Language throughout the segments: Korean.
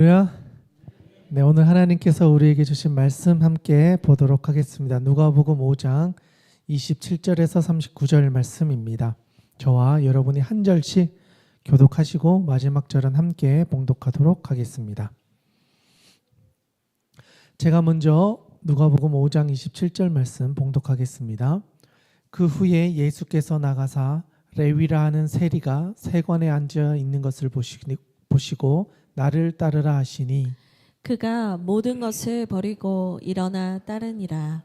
할렐루야. 네, 오늘 하나님께서 우리에게 주신 말씀 함께 보도록 하겠습니다. 누가복음 5장 27절에서 39절 말씀입니다. 저와 여러분이 한 절씩 교독하시고 마지막 절은 함께 봉독하도록 하겠습니다. 제가 먼저 누가복음 5장 27절 말씀 봉독하겠습니다. 그 후에 예수께서 나가사 레위라 하는 세리가 세관에 앉아 있는 것을 보시고 나를 따르라 하시니 그가 모든 것을 버리고 일어나 따르니라.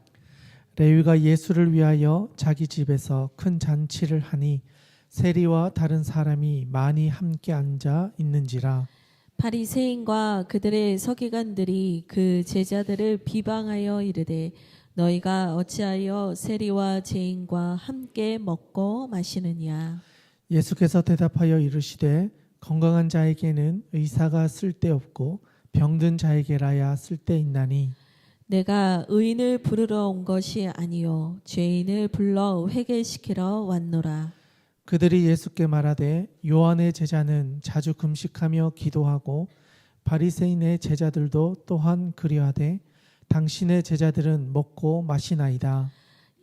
레위가 예수를 위하여 자기 집에서 큰 잔치를 하니 세리와 다른 사람이 많이 함께 앉아 있는지라. 바리새인과 그들의 서기관들이 그 제자들을 비방하여 이르되 너희가 어찌하여 세리와 죄인과 함께 먹고 마시느냐. 예수께서 대답하여 이르시되 건강한 자에게는 의사가 쓸데없고 병든 자에게라야 쓸데있나니 내가 의인을 부르러 온 것이 아니요 죄인을 불러 회개시키러 왔노라. 그들이 예수께 말하되 요한의 제자는 자주 금식하며 기도하고 바리새인의 제자들도 또한 그리하되 당신의 제자들은 먹고 마시나이다.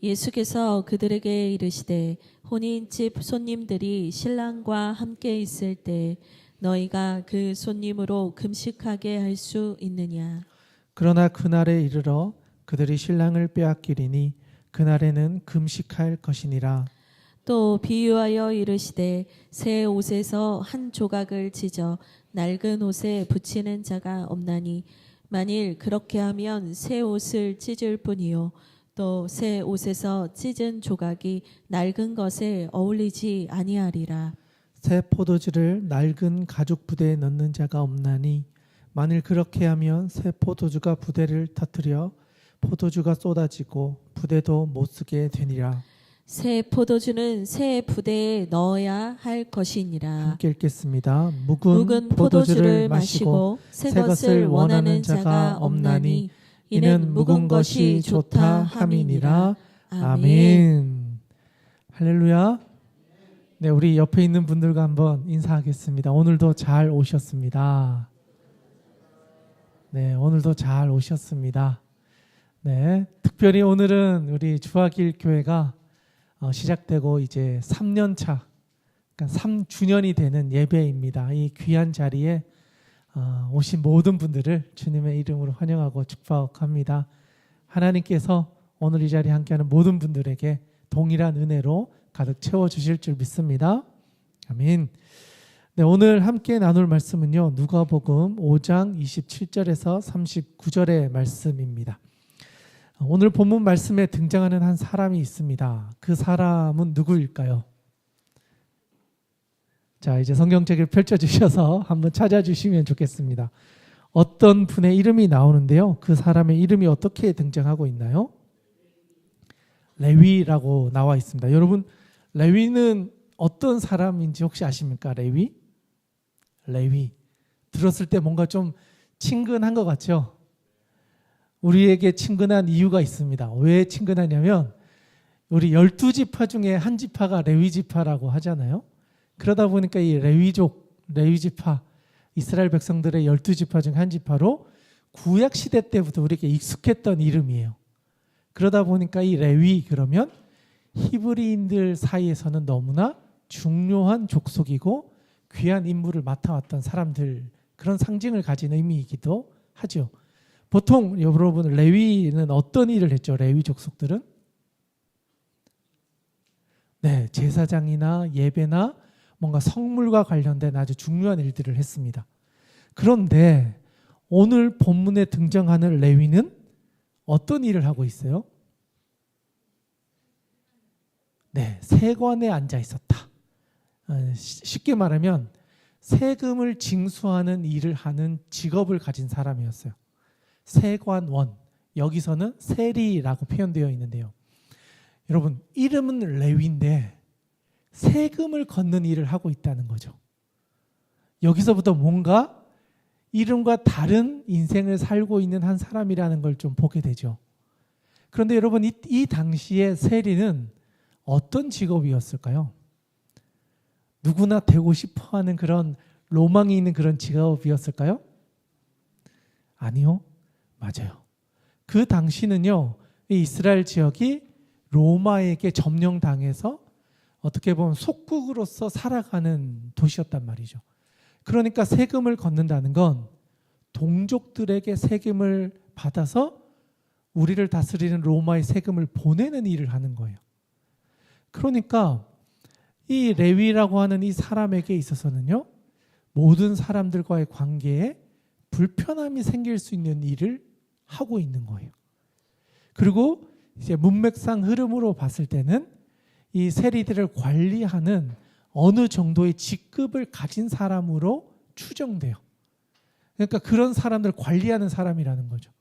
예수께서 그들에게 이르시되 혼인집 손님들이 신랑과 함께 있을 때 너희가 그 손님으로 금식하게 할 수 있느냐. 그러나 그날에 이르러 그들이 신랑을 빼앗기리니 그날에는 금식할 것이니라. 또 비유하여 이르시되 새 옷에서 한 조각을 찢어 낡은 옷에 붙이는 자가 없나니 만일 그렇게 하면 새 옷을 찢을 뿐이요 또 새 옷에서 찢은 조각이 낡은 것에 어울리지 아니하리라. 새 포도주를 낡은 가죽 부대에 넣는 자가 없나니 만일 그렇게 하면 새 포도주가 부대를 터뜨려 포도주가 쏟아지고 부대도 못 쓰게 되니라. 새 포도주는 새 부대에 넣어야 할 것이니라. 함께 읽겠습니다. 묵은 포도주를 마시고 새 것을 원하는 자가 없나니 이는 묵은 것이 좋다 함이니라. 아멘. 할렐루야. 네, 우리 옆에 있는 분들과 한번 인사하겠습니다. 오늘도 잘 오셨습니다. 네, 오늘도 잘 오셨습니다. 네, 특별히 오늘은 우리 주하길 교회가 시작되고 이제 3년 차, 그러니까 3주년이 되는 예배입니다. 이 귀한 자리에 오신 모든 분들을 주님의 이름으로 환영하고 축복합니다. 하나님께서 오늘 이 자리에 함께하는 모든 분들에게 동일한 은혜로 가득 채워주실 줄 믿습니다. 아멘. 네, 오늘 함께 나눌 말씀은요, 누가복음 5장 27절에서 39절의 말씀입니다. 오늘 본문 말씀에 등장하는 한 사람이 있습니다. 그 사람은 누구일까요? 자, 이제 성경책을 펼쳐주셔서 한번 찾아주시면 좋겠습니다. 어떤 분의 이름이 나오는데요. 그 사람의 이름이 어떻게 등장하고 있나요? 레위라고 나와 있습니다. 여러분, 레위는 어떤 사람인지 혹시 아십니까? 레위? 들었을 때 뭔가 좀 친근한 것 같죠? 우리에게 친근한 이유가 있습니다. 왜 친근하냐면 우리 12지파 중에 한 지파가 레위지파라고 하잖아요. 그러다 보니까 이 레위지파, 이스라엘 백성들의 12지파 중 한 지파로 구약시대 때부터 우리에게 익숙했던 이름이에요. 그러다 보니까 이 레위 그러면 히브리인들 사이에서는 너무나 중요한 족속이고 귀한 임무를 맡아왔던 사람들, 그런 상징을 가진 의미이기도 하죠. 보통 여러분 레위는 어떤 일을 했죠? 레위 족속들은? 네, 제사장이나 예배나 뭔가 성물과 관련된 아주 중요한 일들을 했습니다. 그런데 오늘 본문에 등장하는 레위는 어떤 일을 하고 있어요? 네, 세관에 앉아 있었다. 쉽게 말하면 세금을 징수하는 일을 하는 직업을 가진 사람이었어요. 세관원, 여기서는 세리라고 표현되어 있는데요. 여러분, 이름은 레위인데 세금을 걷는 일을 하고 있다는 거죠. 여기서부터 뭔가 이름과 다른 인생을 살고 있는 한 사람이라는 걸 좀 보게 되죠. 그런데 여러분, 이 당시에 세리는 어떤 직업이었을까요? 누구나 되고 싶어하는 그런 로망이 있는 그런 직업이었을까요? 아니요. 맞아요. 그 당시는요, 이 이스라엘 지역이 로마에게 점령당해서 어떻게 보면 속국으로서 살아가는 도시였단 말이죠. 그러니까 세금을 걷는다는 건 동족들에게 세금을 받아서 우리를 다스리는 로마의 세금을 보내는 일을 하는 거예요. 그러니까 이 레위라고 하는 이 사람에게 있어서는요, 모든 사람들과의 관계에 불편함이 생길 수 있는 일을 하고 있는 거예요. 그리고 이제 문맥상 흐름으로 봤을 때는 이 세리들을 관리하는 어느 정도의 직급을 가진 사람으로 추정돼요. 그러니까 그런 사람들을 관리하는 사람이라는 거죠.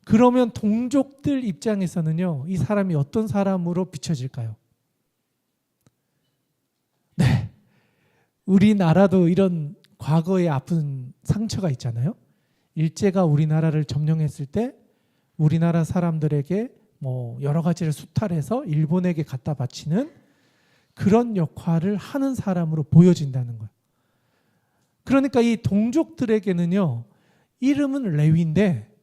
그러면 동족들 입장에서는요, 이 사람이 어떤 사람으로 비춰질까요? 네. 우리나라도 이런 과거의 아픈 상처가 있잖아요. 일제가 우리나라를 점령했을 때 우리나라 사람들에게 뭐 여러 가지를 수탈해서 일본에게 갖다 바치는 그런 역할을 하는 사람으로 보여진다는 거예요. 그러니까 이 동족들에게는요, 이름은 레위인데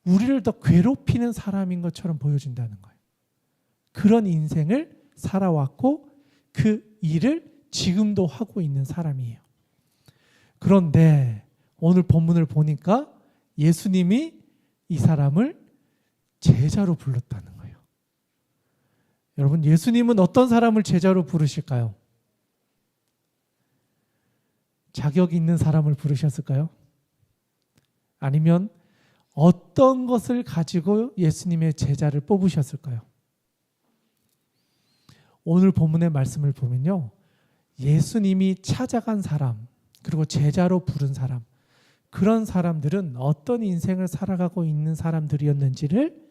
우리를 더 괴롭히는 사람인 것처럼 보여진다는 거예요. 그런 인생을 살아왔고 그 일을 지금도 하고 있는 사람이에요. 그런데 오늘 본문을 보니까 예수님이 이 사람을 제자로 불렀다는 거예요. 여러분, 예수님은 어떤 사람을 제자로 부르실까요? 자격 있는 사람을 부르셨을까요? 아니면 어떤 것을 가지고 예수님의 제자를 뽑으셨을까요? 오늘 본문의 말씀을 보면요, 예수님이 찾아간 사람, 그리고 제자로 부른 사람, 그런 사람들은 어떤 인생을 살아가고 있는 사람들이었는지를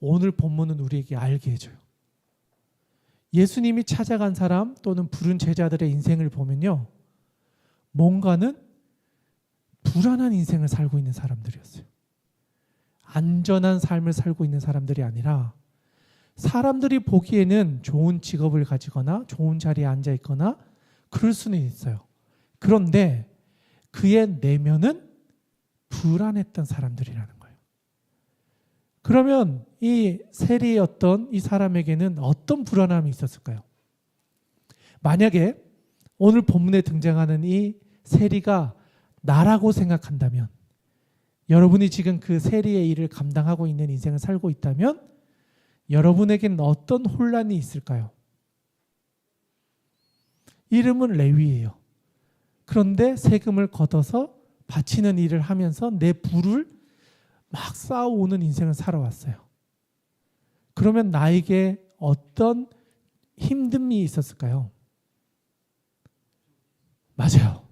오늘 본문은 우리에게 알게 해줘요. 예수님이 찾아간 사람 또는 부른 제자들의 인생을 보면요, 뭔가는 불안한 인생을 살고 있는 사람들이었어요. 안전한 삶을 살고 있는 사람들이 아니라 사람들이 보기에는 좋은 직업을 가지거나 좋은 자리에 앉아 있거나 그럴 수는 있어요. 그런데 그의 내면은 불안했던 사람들이라는 거예요. 그러면 이 세리였던 이 사람에게는 어떤 불안함이 있었을까요? 만약에 오늘 본문에 등장하는 이 세리가 나라고 생각한다면, 여러분이 지금 그 세리의 일을 감당하고 있는 인생을 살고 있다면 여러분에게는 어떤 혼란이 있을까요? 이름은 레위예요. 그런데 세금을 걷어서 바치는 일을 하면서 내 부를 막 쌓아오는 인생을 살아왔어요. 그러면 나에게 어떤 힘듦이 있었을까요? 맞아요.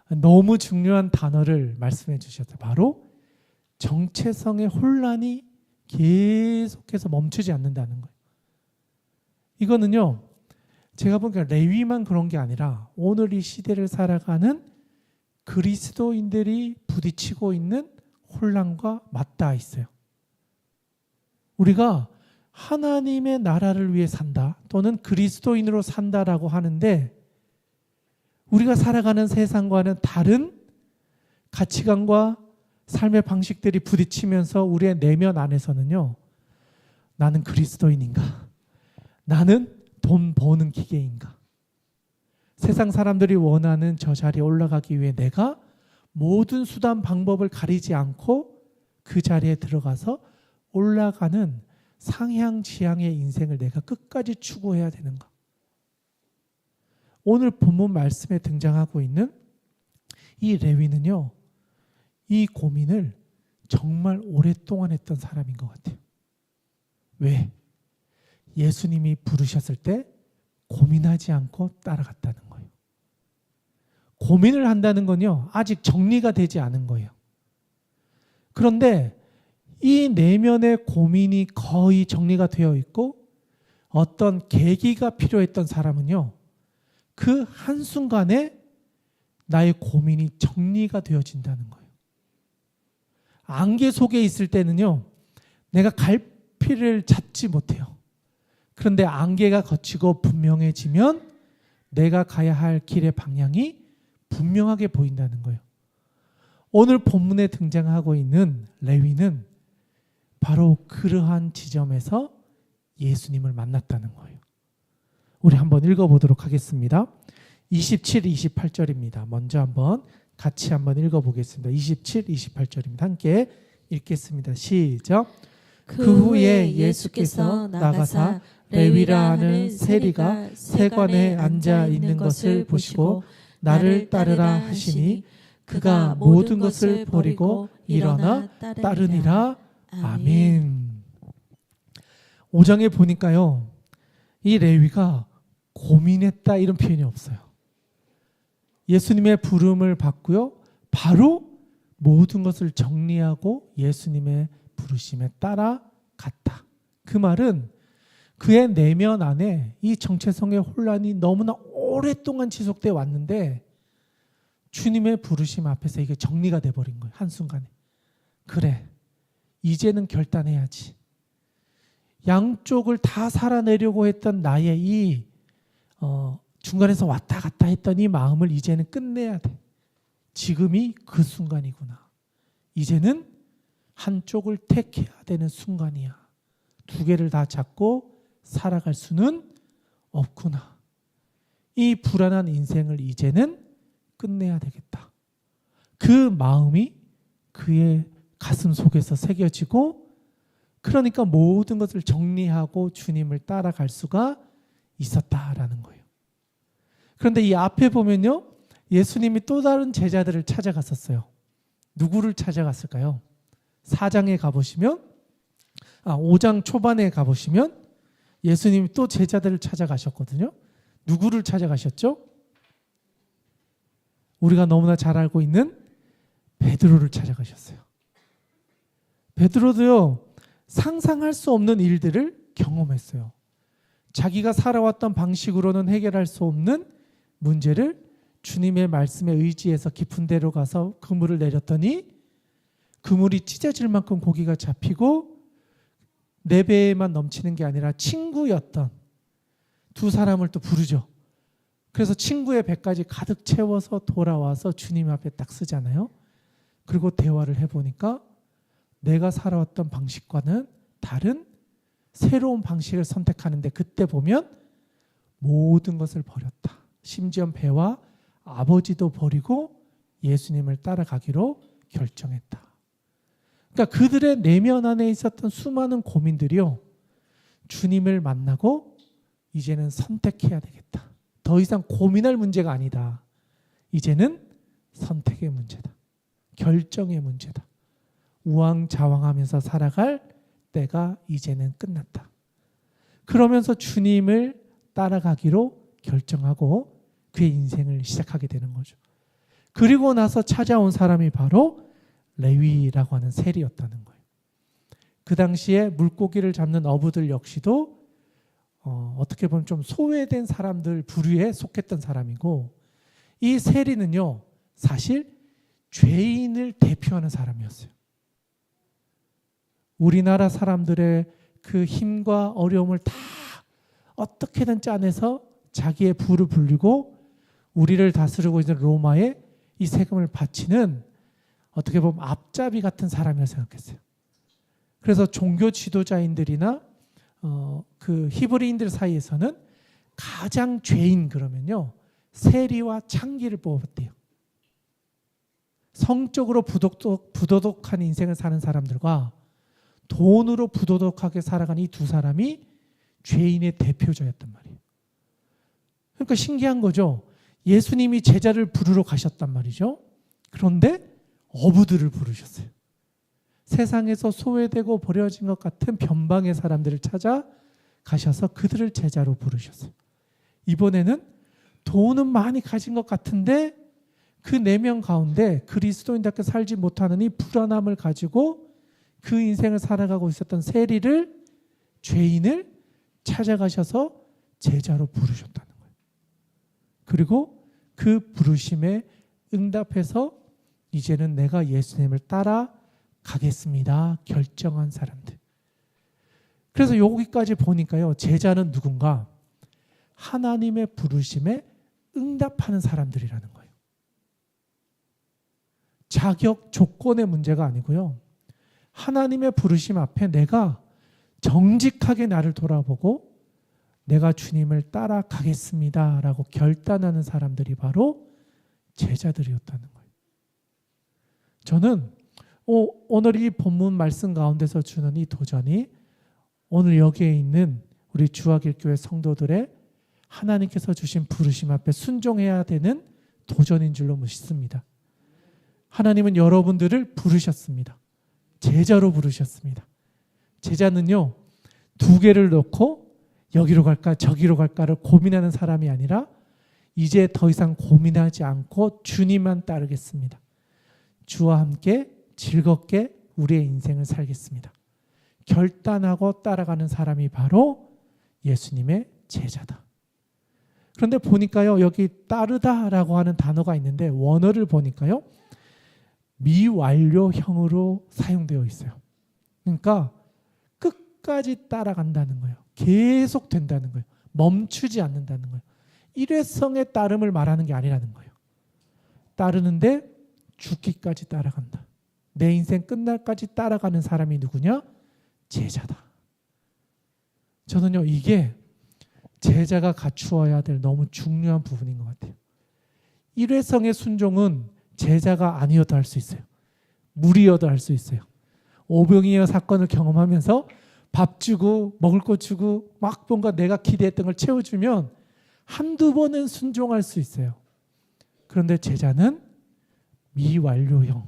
너무 중요한 단어를 말씀해 주셨어요. 바로 정체성의 혼란이 계속해서 멈추지 않는다는 거예요. 이거는요, 제가 보니까 레위만 그런 게 아니라 오늘 이 시대를 살아가는 그리스도인들이 부딪히고 있는 혼란과 맞닿아 있어요. 우리가 하나님의 나라를 위해 산다 또는 그리스도인으로 산다라고 하는데 우리가 살아가는 세상과는 다른 가치관과 삶의 방식들이 부딪히면서 우리의 내면 안에서는요, 나는 그리스도인인가? 나는 돈 버는 기계인가? 세상 사람들이 원하는 저 자리에 올라가기 위해 내가 모든 수단 방법을 가리지 않고 그 자리에 들어가서 올라가는 상향 지향의 인생을 내가 끝까지 추구해야 되는가? 오늘 본문 말씀에 등장하고 있는 이 레위는요, 이 고민을 정말 오랫동안 했던 사람인 것 같아요. 왜? 예수님이 부르셨을 때 고민하지 않고 따라갔다는 거예요. 고민을 한다는 건요, 아직 정리가 되지 않은 거예요. 그런데 이 내면의 고민이 거의 정리가 되어 있고 어떤 계기가 필요했던 사람은요, 그 한순간에 나의 고민이 정리가 되어진다는 거예요. 안개 속에 있을 때는요, 내가 갈피를 잡지 못해요. 그런데 안개가 걷히고 분명해지면 내가 가야 할 길의 방향이 분명하게 보인다는 거예요. 오늘 본문에 등장하고 있는 레위는 바로 그러한 지점에서 예수님을 만났다는 거예요. 우리 한번 읽어보도록 하겠습니다. 27, 28절입니다. 먼저 한번 같이 한번 읽어보겠습니다. 27, 28절입니다. 함께 읽겠습니다. 시작. 그 후에 예수께서 나가사 레위라 하는 세리가 세관에 앉아 있는 것을 보시고 나를 따르라 하시니 그가 모든 것을 버리고 일어나 따르니라. 아멘. 5장에 보니까요, 이 레위가 고민했다 이런 표현이 없어요. 예수님의 부름을 받고요, 바로 모든 것을 정리하고 예수님의 부르심에 따라갔다. 그 말은 그의 내면 안에 이 정체성의 혼란이 너무나 오랫동안 지속되어 왔는데 주님의 부르심 앞에서 이게 정리가 돼버린 거예요. 한순간에. 그래, 이제는 결단해야지. 양쪽을 다 살아내려고 했던 나의 이 중간에서 왔다 갔다 했던 이 마음을 이제는 끝내야 돼. 지금이 그 순간이구나. 이제는 한쪽을 택해야 되는 순간이야. 두 개를 다 잡고 살아갈 수는 없구나. 이 불안한 인생을 이제는 끝내야 되겠다. 그 마음이 그의 가슴 속에서 새겨지고, 그러니까 모든 것을 정리하고 주님을 따라갈 수가 있었다라는 거예요. 그런데 이 앞에 보면요, 예수님이 또 다른 제자들을 찾아갔었어요. 누구를 찾아갔을까요? 4장에 가보시면, 5장 초반에 가보시면 예수님이 또 제자들을 찾아가셨거든요. 누구를 찾아가셨죠? 우리가 너무나 잘 알고 있는 베드로를 찾아가셨어요. 베드로도요, 상상할 수 없는 일들을 경험했어요. 자기가 살아왔던 방식으로는 해결할 수 없는 문제를 주님의 말씀에 의지해서 깊은 데로 가서 그물을 내렸더니 그물이 찢어질 만큼 고기가 잡히고 4배에만 넘치는 게 아니라 친구였던 두 사람을 또 부르죠. 그래서 친구의 배까지 가득 채워서 돌아와서 주님 앞에 딱 쓰잖아요. 그리고 대화를 해보니까 내가 살아왔던 방식과는 다른 새로운 방식을 선택하는데, 그때 보면 모든 것을 버렸다. 심지어 배와 아버지도 버리고 예수님을 따라가기로 결정했다. 그러니까 그들의 내면 안에 있었던 수많은 고민들이요, 주님을 만나고 이제는 선택해야 되겠다. 더 이상 고민할 문제가 아니다. 이제는 선택의 문제다. 결정의 문제다. 우왕좌왕하면서 살아갈 때가 이제는 끝났다. 그러면서 주님을 따라가기로 결정하고 그의 인생을 시작하게 되는 거죠. 그리고 나서 찾아온 사람이 바로 레위라고 하는 세리였다는 거예요. 그 당시에 물고기를 잡는 어부들 역시도 어떻게 보면 좀 소외된 사람들 부류에 속했던 사람이고, 이 세리는요, 사실 죄인을 대표하는 사람이었어요. 우리나라 사람들의 그 힘과 어려움을 다 어떻게든 짜내서 자기의 부를 불리고 우리를 다스리고 있는 로마에 이 세금을 바치는, 어떻게 보면 앞잡이 같은 사람이라고 생각했어요. 그래서 종교 지도자인들이나 그 히브리인들 사이에서는 가장 죄인 그러면요, 세리와 창기를 뽑았대요. 성적으로 부도덕한 인생을 사는 사람들과 돈으로 부도덕하게 살아간 이 두 사람이 죄인의 대표자였단 말이에요. 그러니까 신기한 거죠. 예수님이 제자를 부르러 가셨단 말이죠. 그런데 어부들을 부르셨어요. 세상에서 소외되고 버려진 것 같은 변방의 사람들을 찾아가셔서 그들을 제자로 부르셨어요. 이번에는 돈은 많이 가진 것 같은데 그 내면 가운데 그리스도인답게 살지 못하는 이 불안함을 가지고 그 인생을 살아가고 있었던 세리를, 죄인을 찾아가셔서 제자로 부르셨다는 거예요. 그리고 그 부르심에 응답해서 이제는 내가 예수님을 따라가겠습니다 결정한 사람들. 그래서 여기까지 보니까요, 제자는 누군가? 하나님의 부르심에 응답하는 사람들이라는 거예요. 자격, 조건의 문제가 아니고요. 하나님의 부르심 앞에 내가 정직하게 나를 돌아보고 내가 주님을 따라가겠습니다 라고 결단하는 사람들이 바로 제자들이었다는 거예요. 저는 오늘 이 본문 말씀 가운데서 주는 이 도전이 오늘 여기에 있는 우리 주학일교회 성도들의 하나님께서 주신 부르심 앞에 순종해야 되는 도전인 줄로 믿습니다. 하나님은 여러분들을 부르셨습니다. 제자로 부르셨습니다. 제자는요, 두 개를 놓고 여기로 갈까 저기로 갈까를 고민하는 사람이 아니라 이제 더 이상 고민하지 않고 주님만 따르겠습니다. 주와 함께 즐겁게 우리의 인생을 살겠습니다. 결단하고 따라가는 사람이 바로 예수님의 제자다. 그런데 보니까요, 여기 따르다라고 하는 단어가 있는데 원어를 보니까요, 미완료형으로 사용되어 있어요. 그러니까 끝까지 따라간다는 거예요. 계속 된다는 거예요. 멈추지 않는다는 거예요. 일회성의 따름을 말하는 게 아니라는 거예요. 따르는데 죽기까지 따라간다. 내 인생 끝날까지 따라가는 사람이 누구냐? 제자다. 저는요, 이게 제자가 갖추어야 될 너무 중요한 부분인 것 같아요. 일회성의 순종은 제자가 아니어도 할 수 있어요. 무리여도 할 수 있어요. 오병이어 사건을 경험하면서 밥 주고 먹을 거 주고 막 뭔가 내가 기대했던 걸 채워주면 한두 번은 순종할 수 있어요. 그런데 제자는 미완료형,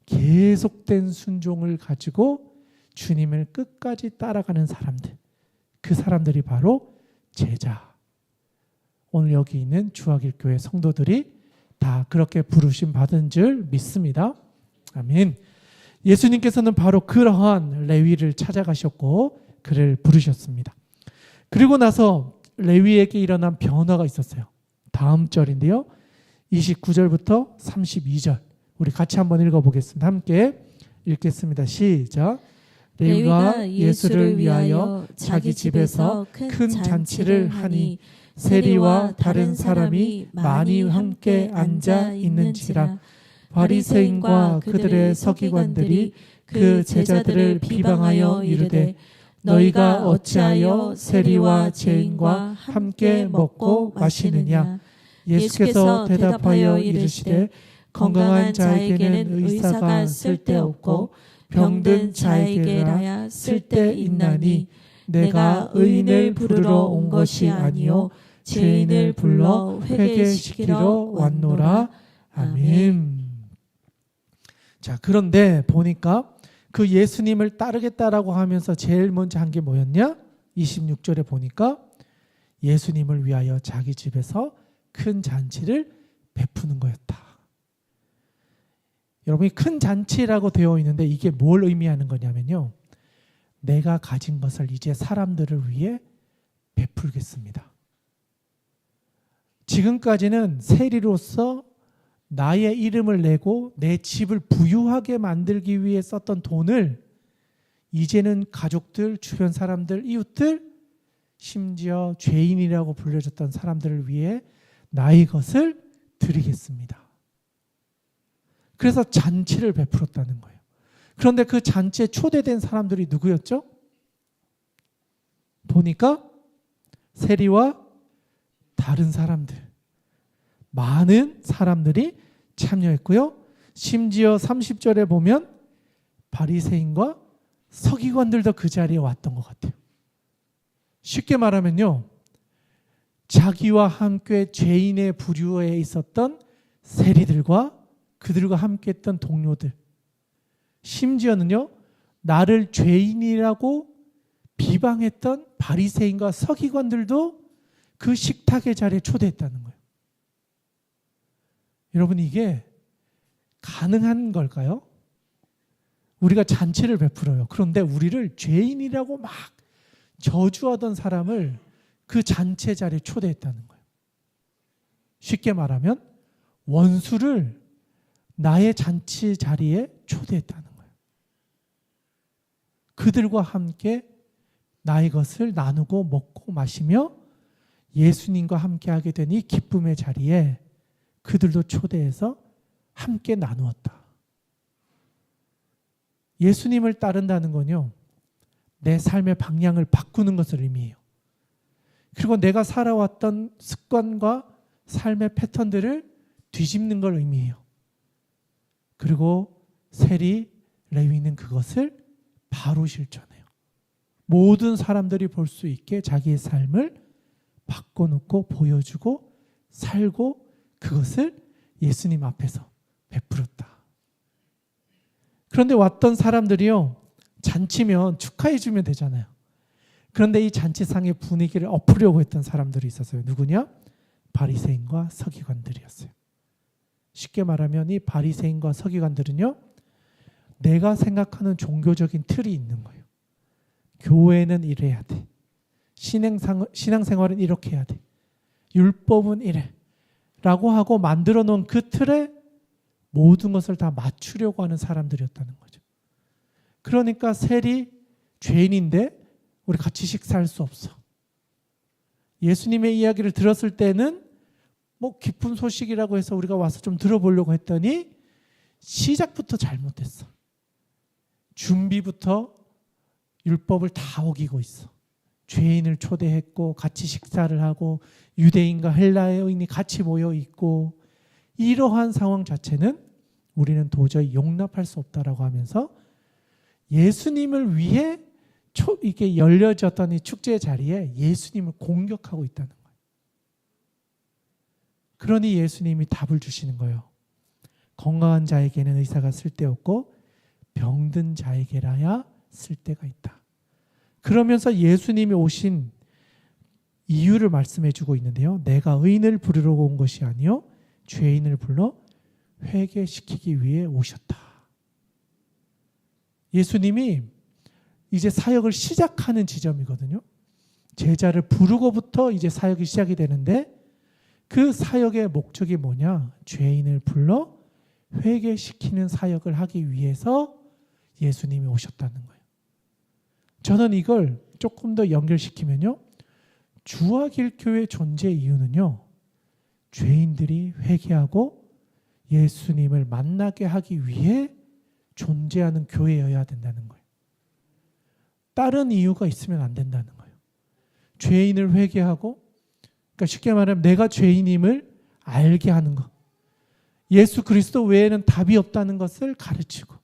계속된 순종을 가지고 주님을 끝까지 따라가는 사람들, 그 사람들이 바로 제자. 오늘 여기 있는 주학일교회 성도들이 다 그렇게 부르심 받은 줄 믿습니다. 아멘. 예수님께서는 바로 그러한 레위를 찾아가셨고 그를 부르셨습니다. 그리고 나서 레위에게 일어난 변화가 있었어요. 다음 절인데요. 29절부터 32절. 우리 같이 한번 읽어보겠습니다. 함께 읽겠습니다. 시작. 레위가 예수를 위하여 자기 집에서 큰 잔치를 하니 세리와 다른 사람이 많이 함께 앉아 있는지라. 바리새인과 그들의 서기관들이 그 제자들을 비방하여 이르되 너희가 어찌하여 세리와 죄인과 함께 먹고 마시느냐. 예수께서 대답하여 이르시되 건강한 자에게는 의사가 쓸데없고 병든 자에게라야 쓸데있나니 내가 의인을 부르러 온 것이 아니요 죄인을 불러 회개시키러 왔노라. 아멘. 자, 그런데 보니까 그 예수님을 따르겠다라고 하면서 제일 먼저 한 게 뭐였냐? 26절에 보니까 예수님을 위하여 자기 집에서 큰 잔치를 베푸는 거였다. 여러분이 큰 잔치라고 되어 있는데 이게 뭘 의미하는 거냐면요. 내가 가진 것을 이제 사람들을 위해 베풀겠습니다. 지금까지는 세리로서 나의 이름을 내고 내 집을 부유하게 만들기 위해 썼던 돈을 이제는 가족들, 주변 사람들, 이웃들, 심지어 죄인이라고 불려졌던 사람들을 위해 나의 것을 드리겠습니다. 그래서 잔치를 베풀었다는 거예요. 그런데 그 잔치에 초대된 사람들이 누구였죠? 보니까 세리와 다른 사람들, 많은 사람들이 참여했고요. 심지어 30절에 보면 바리새인과 서기관들도 그 자리에 왔던 것 같아요. 쉽게 말하면요, 자기와 함께 죄인의 부류에 있었던 세리들과 그들과 함께 했던 동료들, 심지어는요 나를 죄인이라고 비방했던 바리새인과 서기관들도 그 식탁의 자리에 초대했다는 거예요. 여러분, 이게 가능한 걸까요? 우리가 잔치를 베풀어요. 그런데 우리를 죄인이라고 막 저주하던 사람을 그 잔치 자리에 초대했다는 거예요. 쉽게 말하면 원수를 나의 잔치 자리에 초대했다는 거예요. 그들과 함께 나의 것을 나누고 먹고 마시며 예수님과 함께 하게 된 이 기쁨의 자리에 그들도 초대해서 함께 나누었다. 예수님을 따른다는 건요, 내 삶의 방향을 바꾸는 것을 의미해요. 그리고 내가 살아왔던 습관과 삶의 패턴들을 뒤집는 걸 의미해요. 그리고 세리, 레위는 그것을 바로 실천해요. 모든 사람들이 볼 수 있게 자기의 삶을 바꿔놓고 보여주고 살고 그것을 예수님 앞에서 베풀었다. 그런데 왔던 사람들이요, 잔치면 축하해 주면 되잖아요. 그런데 이 잔치상의 분위기를 엎으려고 했던 사람들이 있었어요. 누구냐? 바리새인과 서기관들이었어요. 쉽게 말하면 이 바리새인과 서기관들은요, 내가 생각하는 종교적인 틀이 있는 거예요. 교회는 이래야 돼. 신앙생활은 이렇게 해야 돼. 율법은 이래. 라고 하고 만들어 놓은 그 틀에 모든 것을 다 맞추려고 하는 사람들이었다는 거죠. 그러니까 세리 죄인인데 우리 같이 식사할 수 없어. 예수님의 이야기를 들었을 때는 뭐 기쁜 소식이라고 해서 우리가 와서 좀 들어보려고 했더니 시작부터 잘못했어. 준비부터 율법을 다 어기고 있어. 죄인을 초대했고 같이 식사를 하고 유대인과 헬라인이 같이 모여 있고, 이러한 상황 자체는 우리는 도저히 용납할 수 없다라고 하면서 예수님을 위해 이게 열려졌던 이 축제 자리에 예수님을 공격하고 있다는 거예요. 그러니 예수님이 답을 주시는 거예요. 건강한 자에게는 의사가 쓸데없고 병든 자에게라야 쓸데가 있다. 그러면서 예수님이 오신 이유를 말씀해 주고 있는데요. 내가 의인을 부르러 온 것이 아니요 죄인을 불러 회개시키기 위해 오셨다. 예수님이 이제 사역을 시작하는 지점이거든요. 제자를 부르고부터 이제 사역이 시작이 되는데, 그 사역의 목적이 뭐냐? 죄인을 불러 회개시키는 사역을 하기 위해서 예수님이 오셨다는 거예요. 저는 이걸 조금 더 연결시키면요, 주화길교회 존재 이유는요, 죄인들이 회개하고 예수님을 만나게 하기 위해 존재하는 교회여야 된다는 거예요. 다른 이유가 있으면 안 된다는 거예요. 죄인을 회개하고, 그러니까 쉽게 말하면 내가 죄인임을 알게 하는 것, 예수 그리스도 외에는 답이 없다는 것을 가르치고,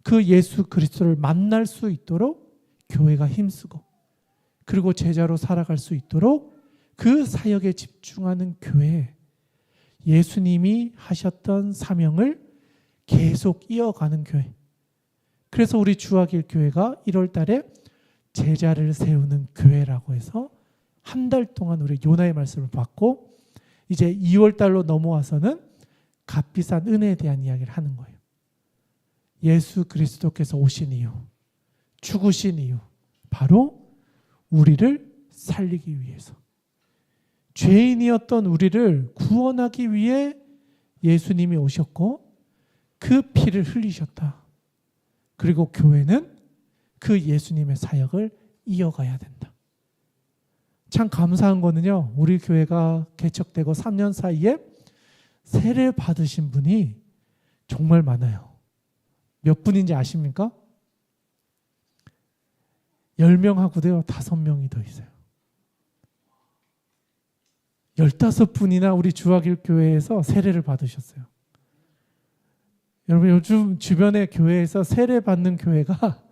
그 예수 그리스도를 만날 수 있도록 교회가 힘쓰고, 그리고 제자로 살아갈 수 있도록 그 사역에 집중하는 교회, 예수님이 하셨던 사명을 계속 이어가는 교회. 그래서 우리 주화길 교회가 1월 달에 제자를 세우는 교회라고 해서 한 달 동안 우리 요나의 말씀을 받고, 이제 2월 달로 넘어와서는 값비싼 은혜에 대한 이야기를 하는 거예요. 예수 그리스도께서 오신 이유, 죽으신 이유, 바로 우리를 살리기 위해서, 죄인이었던 우리를 구원하기 위해 예수님이 오셨고 그 피를 흘리셨다. 그리고 교회는 그 예수님의 사역을 이어가야 된다. 참 감사한 거는요, 우리 교회가 개척되고 3년 사이에 세례 받으신 분이 정말 많아요. 몇 분인지 아십니까? 10명하고도요 5명이 더 있어요. 15분이나 우리 주화길 교회에서 세례를 받으셨어요. 여러분, 요즘 주변의 교회에서 세례 받는 교회가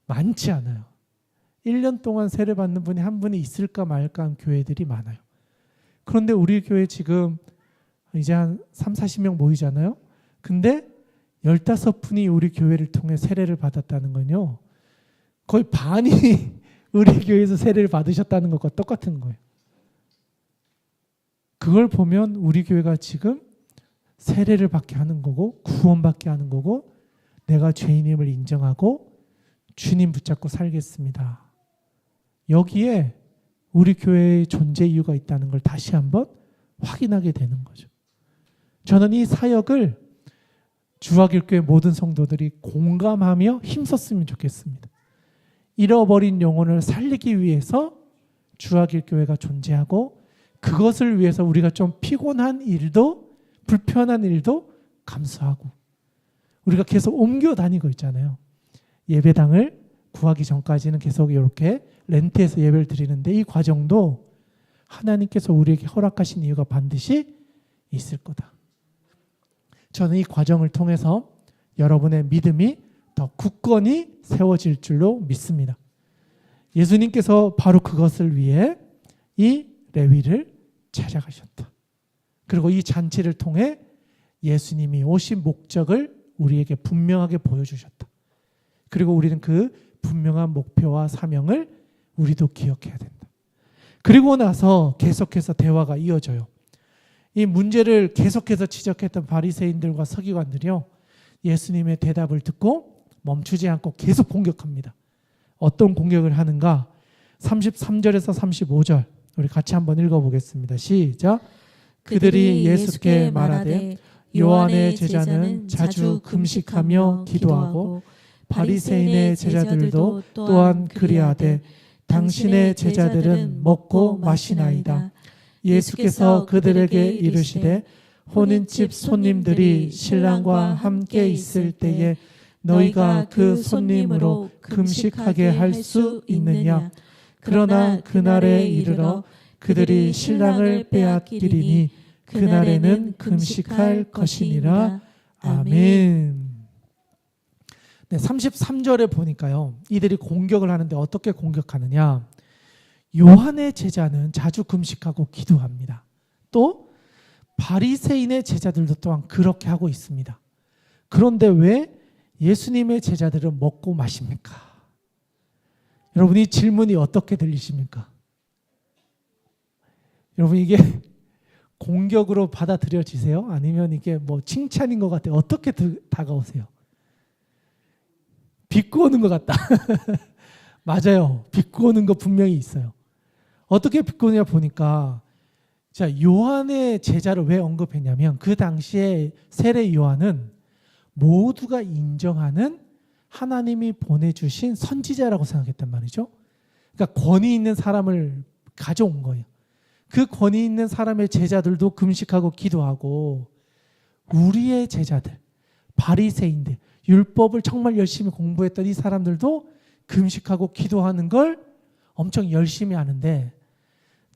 많지 않아요. 1년 동안 세례 받는 분이 한 분이 있을까 말까 한 교회들이 많아요. 그런데 우리 교회 지금 이제 한 3, 40명 모이잖아요. 근데 15분이 우리 교회를 통해 세례를 받았다는 건요, 거의 반이 우리 교회에서 세례를 받으셨다는 것과 똑같은 거예요. 그걸 보면 우리 교회가 지금 세례를 받게 하는 거고 구원받게 하는 거고, 내가 죄인임을 인정하고 주님 붙잡고 살겠습니다. 여기에 우리 교회의 존재 이유가 있다는 걸 다시 한번 확인하게 되는 거죠. 저는 이 사역을 주화길교회 모든 성도들이 공감하며 힘썼으면 좋겠습니다. 잃어버린 영혼을 살리기 위해서 주화길교회가 존재하고, 그것을 위해서 우리가 좀 피곤한 일도, 불편한 일도 감수하고, 우리가 계속 옮겨 다니고 있잖아요. 예배당을 구하기 전까지는 계속 이렇게 렌트해서 예배를 드리는데 이 과정도 하나님께서 우리에게 허락하신 이유가 반드시 있을 거다. 저는 이 과정을 통해서 여러분의 믿음이 더 굳건히 세워질 줄로 믿습니다. 예수님께서 바로 그것을 위해 이 레위를 찾아가셨다. 그리고 이 잔치를 통해 예수님이 오신 목적을 우리에게 분명하게 보여주셨다. 그리고 우리는 그 분명한 목표와 사명을 우리도 기억해야 된다. 그리고 나서 계속해서 대화가 이어져요. 이 문제를 계속해서 지적했던 바리새인들과 서기관들이요, 예수님의 대답을 듣고 멈추지 않고 계속 공격합니다. 어떤 공격을 하는가? 33절에서 35절 우리 같이 한번 읽어보겠습니다. 시작. 그들이 예수께 말하되 요한의 제자는 자주 금식하며 기도하고 바리새인의 제자들도 또한 그리하되 당신의 제자들은 먹고 마시나이다. 예수께서 그들에게 이르시되 혼인집 손님들이 신랑과 함께 있을 때에 너희가 그 손님으로 금식하게 할 수 있느냐? 그러나 그날에 이르러 그들이 신랑을 빼앗기리니 그날에는 금식할 것이니라. 아멘. 네, 33절에 보니까요, 이들이 공격을 하는데 어떻게 공격하느냐? 요한의 제자는 자주 금식하고 기도합니다. 또 바리새인의 제자들도 또한 그렇게 하고 있습니다. 그런데 왜 예수님의 제자들은 먹고 마십니까? 여러분, 이 질문이 어떻게 들리십니까? 여러분, 이게 공격으로 받아들여지세요? 아니면 이게 뭐 칭찬인 것 같아요? 어떻게 다가오세요? 비꼬는 것 같다. 맞아요. 비꼬는 거 분명히 있어요. 어떻게 비꼬느냐 보니까, 자, 요한의 제자를 왜 언급했냐면 그 당시에 세례 요한은 모두가 인정하는 하나님이 보내주신 선지자라고 생각했단 말이죠. 그러니까 권위 있는 사람을 가져온 거예요. 그 권위 있는 사람의 제자들도 금식하고 기도하고, 우리의 제자들, 바리새인들, 율법을 정말 열심히 공부했던 이 사람들도 금식하고 기도하는 걸 엄청 열심히 하는데,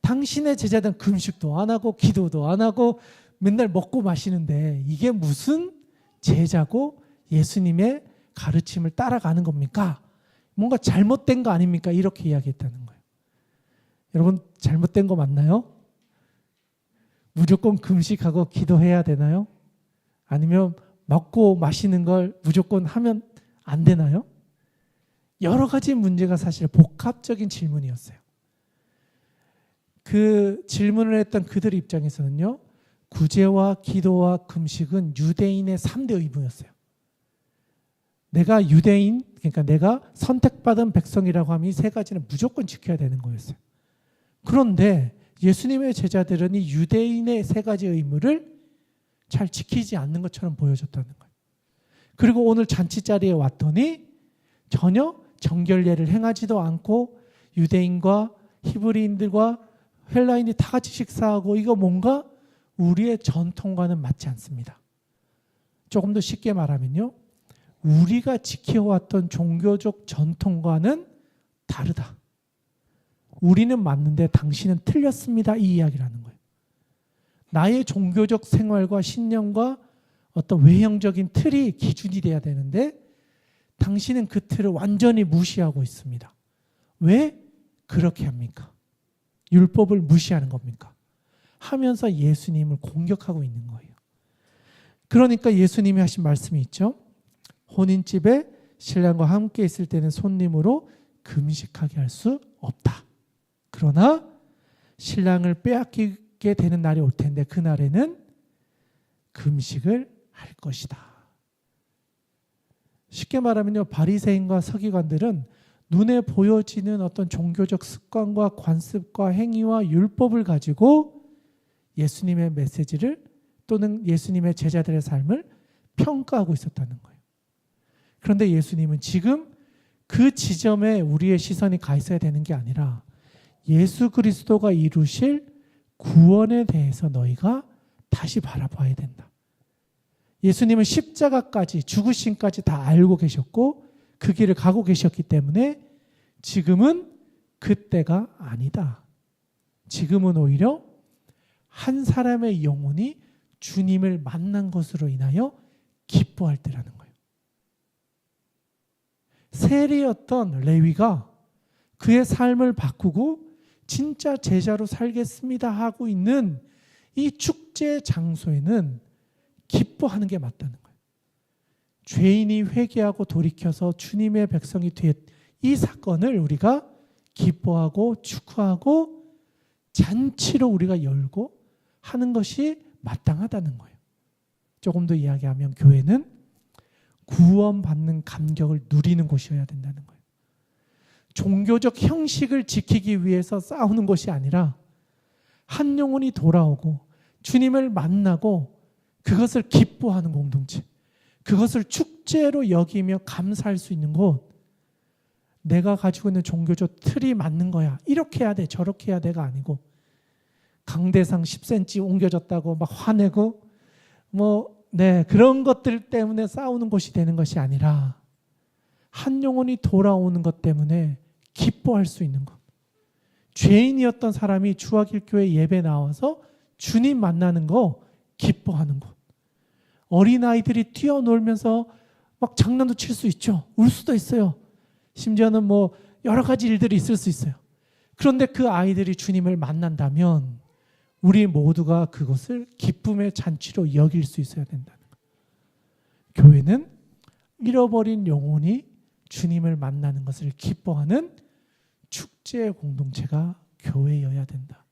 당신의 제자들은 금식도 안 하고 기도도 안 하고 맨날 먹고 마시는데 이게 무슨 제자고 예수님의 가르침을 따라가는 겁니까? 뭔가 잘못된 거 아닙니까? 이렇게 이야기했다는 거예요. 여러분, 잘못된 거 맞나요? 무조건 금식하고 기도해야 되나요? 아니면 먹고 마시는 걸 무조건 하면 안 되나요? 여러 가지 문제가 사실 복합적인 질문이었어요. 그 질문을 했던 그들 입장에서는요, 구제와 기도와 금식은 유대인의 3대 의무였어요. 내가 유대인, 그러니까 내가 선택받은 백성이라고 하면 이 세 가지는 무조건 지켜야 되는 거였어요. 그런데 예수님의 제자들은 이 유대인의 세 가지 의무를 잘 지키지 않는 것처럼 보여줬다는 거예요. 그리고 오늘 잔치 자리에 왔더니 전혀 정결례를 행하지도 않고 유대인과 히브리인들과 헬라인이 다 같이 식사하고, 이거 뭔가 우리의 전통과는 맞지 않습니다. 조금 더 쉽게 말하면요, 우리가 지켜왔던 종교적 전통과는 다르다. 우리는 맞는데 당신은 틀렸습니다. 이 이야기를 하는 거예요. 나의 종교적 생활과 신념과 어떤 외형적인 틀이 기준이 돼야 되는데 당신은 그 틀을 완전히 무시하고 있습니다. 왜 그렇게 합니까? 율법을 무시하는 겁니까? 하면서 예수님을 공격하고 있는 거예요. 그러니까 예수님이 하신 말씀이 있죠. 혼인집에 신랑과 함께 있을 때는 손님으로 금식하게 할 수 없다. 그러나 신랑을 빼앗기게 되는 날이 올 텐데 그날에는 금식을 할 것이다. 쉽게 말하면요, 바리새인과 서기관들은 눈에 보여지는 어떤 종교적 습관과 관습과 행위와 율법을 가지고 예수님의 메시지를 또는 예수님의 제자들의 삶을 평가하고 있었다는 거예요. 그런데 예수님은 지금 그 지점에 우리의 시선이 가 있어야 되는 게 아니라 예수 그리스도가 이루실 구원에 대해서 너희가 다시 바라봐야 된다. 예수님은 십자가까지, 죽으심까지 다 알고 계셨고 그 길을 가고 계셨기 때문에 지금은 그때가 아니다. 지금은 오히려 한 사람의 영혼이 주님을 만난 것으로 인하여 기뻐할 때라는 거예요. 세리였던 레위가 그의 삶을 바꾸고 진짜 제자로 살겠습니다 하고 있는 이 축제 장소에는 기뻐하는 게 맞다는 거예요. 죄인이 회개하고 돌이켜서 주님의 백성이 된 이 사건을 우리가 기뻐하고 축하하고 잔치로 우리가 열고 하는 것이 마땅하다는 거예요. 조금 더 이야기하면 교회는 구원받는 감격을 누리는 곳이어야 된다는 거예요. 종교적 형식을 지키기 위해서 싸우는 것이 아니라 한 영혼이 돌아오고 주님을 만나고 그것을 기뻐하는 공동체, 그것을 축제로 여기며 감사할 수 있는 곳. 내가 가지고 있는 종교적 틀이 맞는 거야, 이렇게 해야 돼, 저렇게 해야 돼가 아니고 강대상 10cm 옮겨졌다고 막 화내고 그런 것들 때문에 싸우는 것이 되는 것이 아니라 한 영혼이 돌아오는 것 때문에 기뻐할 수 있는 것. 죄인이었던 사람이 주화길교회 예배 나와서 주님 만나는 거 기뻐하는 것. 어린아이들이 뛰어놀면서 막 장난도 칠 수 있죠. 울 수도 있어요. 심지어는 여러 가지 일들이 있을 수 있어요. 그런데 그 아이들이 주님을 만난다면 우리 모두가 그것을 기쁨의 잔치로 여길 수 있어야 된다는 거예요. 교회는 잃어버린 영혼이 주님을 만나는 것을 기뻐하는 축제의 공동체가 교회여야 된다.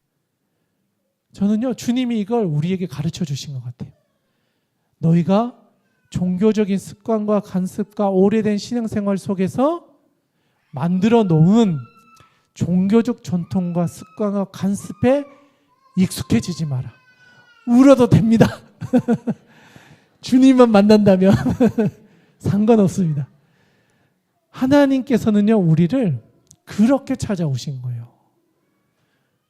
저는요, 주님이 이걸 우리에게 가르쳐 주신 것 같아요. 너희가 종교적인 습관과 간습과 오래된 신앙생활 속에서 만들어 놓은 종교적 전통과 습관과 간습에 익숙해지지 마라. 울어도 됩니다. 주님만 만난다면 상관없습니다. 하나님께서는요, 우리를 그렇게 찾아오신 거예요.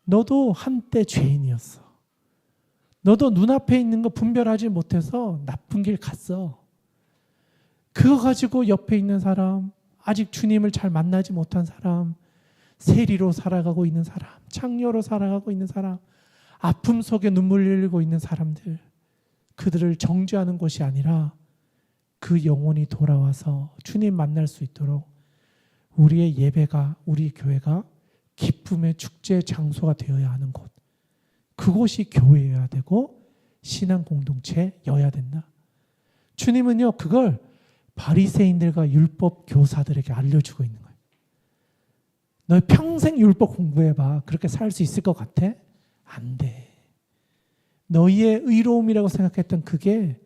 너도 한때 죄인이었어. 너도 눈앞에 있는 거 분별하지 못해서 나쁜 길 갔어. 그거 가지고 옆에 있는 사람, 아직 주님을 잘 만나지 못한 사람, 세리로 살아가고 있는 사람, 창녀로 살아가고 있는 사람, 아픔 속에 눈물 흘리고 있는 사람들, 그들을 정죄하는 것이 아니라 그 영혼이 돌아와서 주님 만날 수 있도록 우리의 예배가, 우리 교회가 기쁨의 축제 장소가 되어야 하는 곳, 그곳이 교회여야 되고 신앙 공동체여야 된다. 주님은요, 그걸 바리새인들과 율법 교사들에게 알려주고 있는 거예요. 너 평생 율법 공부해봐. 그렇게 살 수 있을 것 같아? 안 돼. 너희의 의로움이라고 생각했던 그게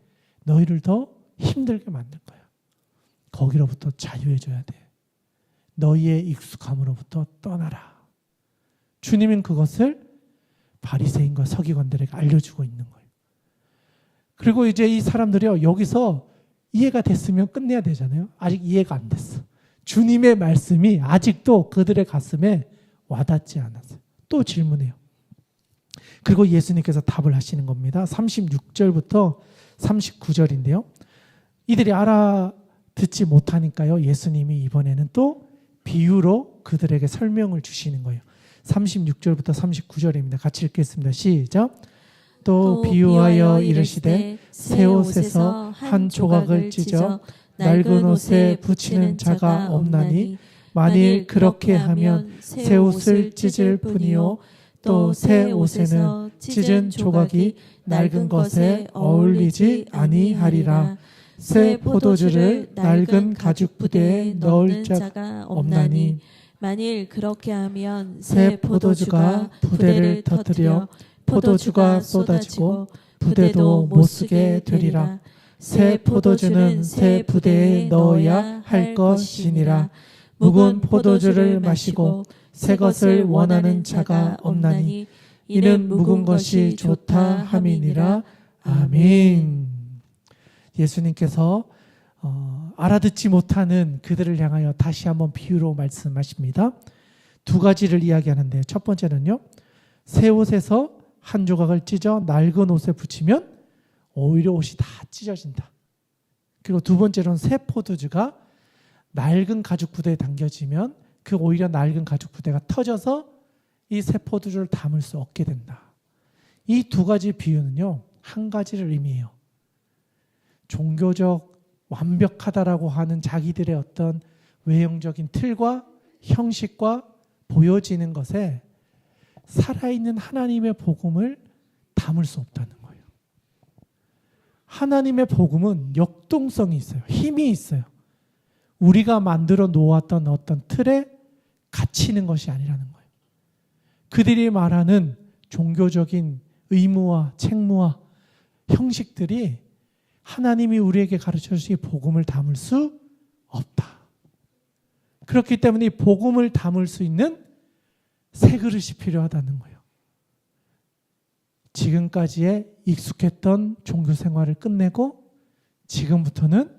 너희를 더 힘들게 만들 거야. 거기로부터 자유해져야 돼. 너희의 익숙함으로부터 떠나라. 주님은 그것을 바리새인과 서기관들에게 알려주고 있는 거예요. 그리고 이제 이 사람들이요, 여기서 이해가 됐으면 끝내야 되잖아요. 아직 이해가 안 됐어. 주님의 말씀이 아직도 그들의 가슴에 와닿지 않았어요. 또 질문해요. 그리고 예수님께서 답을 하시는 겁니다. 36절부터 39절인데요. 이들이 알아듣지 못하니까요, 예수님이 이번에는 또 비유로 그들에게 설명을 주시는 거예요. 36절부터 39절입니다. 같이 읽겠습니다. 시작. 또 비유하여 이르시되 새 옷에서 한 조각을 찢어 낡은 옷에 붙이는 자가 없나니 만일 그렇게 하면 새 옷을 찢을 뿐이요 또 새 옷에는 찢은 조각이 낡은 것에 어울리지 아니하리라. 새 포도주를 낡은 가죽 부대에 넣을 자가 없나니 만일 그렇게 하면 새 포도주가 부대를 터뜨려 포도주가 쏟아지고 부대도 못쓰게 되리라. 새 포도주는 새 부대에 넣어야 할 것이니라. 묵은 포도주를 마시고 새 것을 원하는 자가 없나니 이는 묵은 것이 좋다 함이니라. 아멘. 예수님께서 알아듣지 못하는 그들을 향하여 다시 한번 비유로 말씀하십니다. 두 가지를 이야기하는데, 첫 번째는요, 새 옷에서 한 조각을 찢어 낡은 옷에 붙이면 오히려 옷이 다 찢어진다. 그리고 두 번째로는 새 포도주가 낡은 가죽 부대에 당겨지면 그 오히려 낡은 가죽 부대가 터져서 이 새 포도주를 담을 수 없게 된다. 이 두 가지 비유는요, 한 가지를 의미해요. 종교적 완벽하다라고 하는 자기들의 어떤 외형적인 틀과 형식과 보여지는 것에 살아있는 하나님의 복음을 담을 수 없다는 거예요. 하나님의 복음은 역동성이 있어요. 힘이 있어요. 우리가 만들어 놓았던 어떤 틀에 갇히는 것이 아니라는 거예요. 그들이 말하는 종교적인 의무와 책무와 형식들이 하나님이 우리에게 가르쳐 주신 복음을 담을 수 없다. 그렇기 때문에 이 복음을 담을 수 있는 새 그릇이 필요하다는 거예요. 지금까지의 익숙했던 종교 생활을 끝내고 지금부터는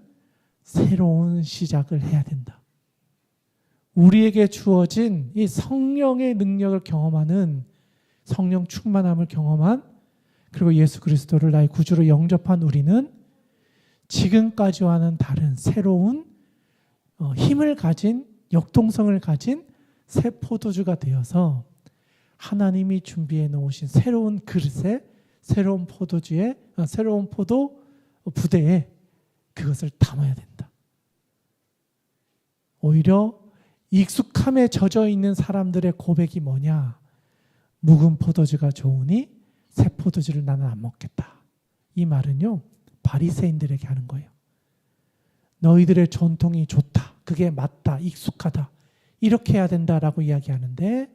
새로운 시작을 해야 된다. 우리에게 주어진 이 성령의 능력을 경험하는, 성령 충만함을 경험한, 그리고 예수 그리스도를 나의 구주로 영접한 우리는 지금까지와는 다른 새로운 힘을 가진, 역동성을 가진 새 포도주가 되어서 하나님이 준비해 놓으신 새로운 그릇에, 새로운 포도주에, 새로운 포도 부대에 그것을 담아야 된다. 오히려 익숙함에 젖어 있는 사람들의 고백이 뭐냐? 묵은 포도주가 좋으니 새 포도주를 나는 안 먹겠다. 이 말은요, 바리새인들에게 하는 거예요. 너희들의 전통이 좋다. 그게 맞다. 익숙하다. 이렇게 해야 된다라고 이야기하는데,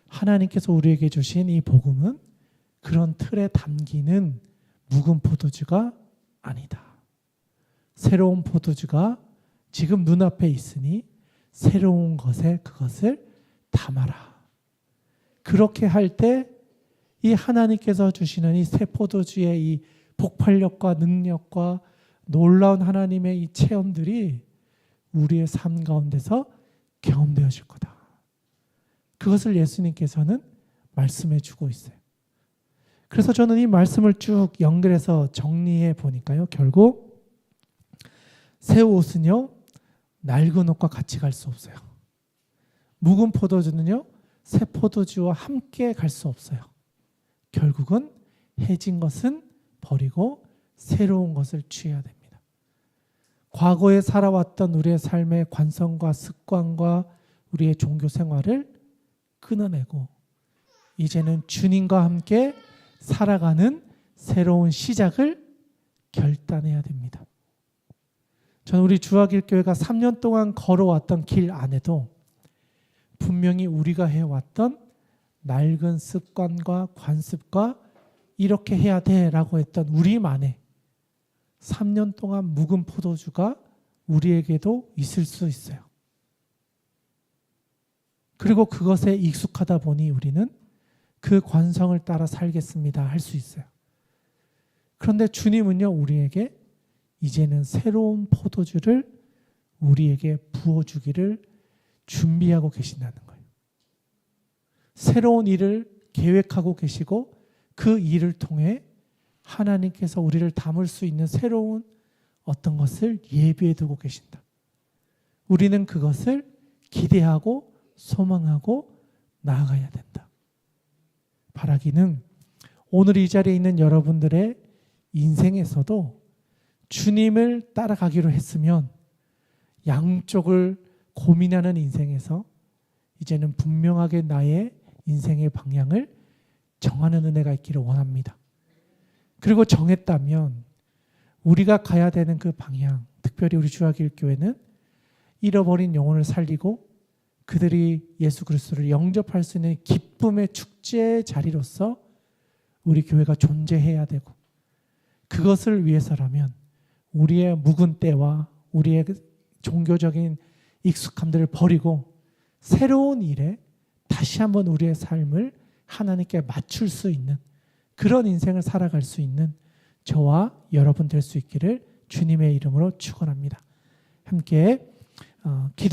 하나님께서 우리에게 주신 이 복음은 그런 틀에 담기는 묵은 포도주가 아니다. 새로운 포도주가 지금 눈앞에 있으니 새로운 것에 그것을 담아라. 그렇게 할 때 이 하나님께서 주시는 이 새 포도주의 이 폭발력과 능력과 놀라운 하나님의 이 체험들이 우리의 삶 가운데서 경험되어질 거다. 그것을 예수님께서는 말씀해 주고 있어요. 그래서 저는 이 말씀을 쭉 연결해서 정리해 보니까요, 결국 새 옷은요, 낡은 옷과 같이 갈 수 없어요. 묵은 포도주는요, 새 포도주와 함께 갈 수 없어요. 결국은 해진 것은 버리고 새로운 것을 취해야 됩니다. 과거에 살아왔던 우리의 삶의 관성과 습관과 우리의 종교 생활을 끊어내고 이제는 주님과 함께 살아가는 새로운 시작을 결단해야 됩니다. 저는 우리 주학일교회가 3년 동안 걸어왔던 길 안에도 분명히 우리가 해왔던 낡은 습관과 관습과 이렇게 해야 돼라고 했던 우리만의 3년 동안 묵은 포도주가 우리에게도 있을 수 있어요. 그리고 그것에 익숙하다 보니 우리는 그 관성을 따라 살겠습니다 할 수 있어요. 그런데 주님은요, 우리에게 이제는 새로운 포도주를 우리에게 부어주기를 준비하고 계신다는 거예요. 새로운 일을 계획하고 계시고 그 일을 통해 하나님께서 우리를 담을 수 있는 새로운 어떤 것을 예비해 두고 계신다. 우리는 그것을 기대하고 소망하고 나아가야 된다. 바라기는 오늘 이 자리에 있는 여러분들의 인생에서도 주님을 따라가기로 했으면 양쪽을 고민하는 인생에서 이제는 분명하게 나의 인생의 방향을 정하는 은혜가 있기를 원합니다. 그리고 정했다면 우리가 가야 되는 그 방향, 특별히 우리 주학일교회는 잃어버린 영혼을 살리고 그들이 예수 그리스도를 영접할 수 있는 기쁨의 축제의 자리로서 우리 교회가 존재해야 되고, 그것을 위해서라면 우리의 묵은 때와 우리의 종교적인 익숙함들을 버리고 새로운 일에 다시 한번 우리의 삶을 하나님께 맞출 수 있는 그런 인생을 살아갈 수 있는 저와 여러분 될 수 있기를 주님의 이름으로 축원합니다. 함께 기도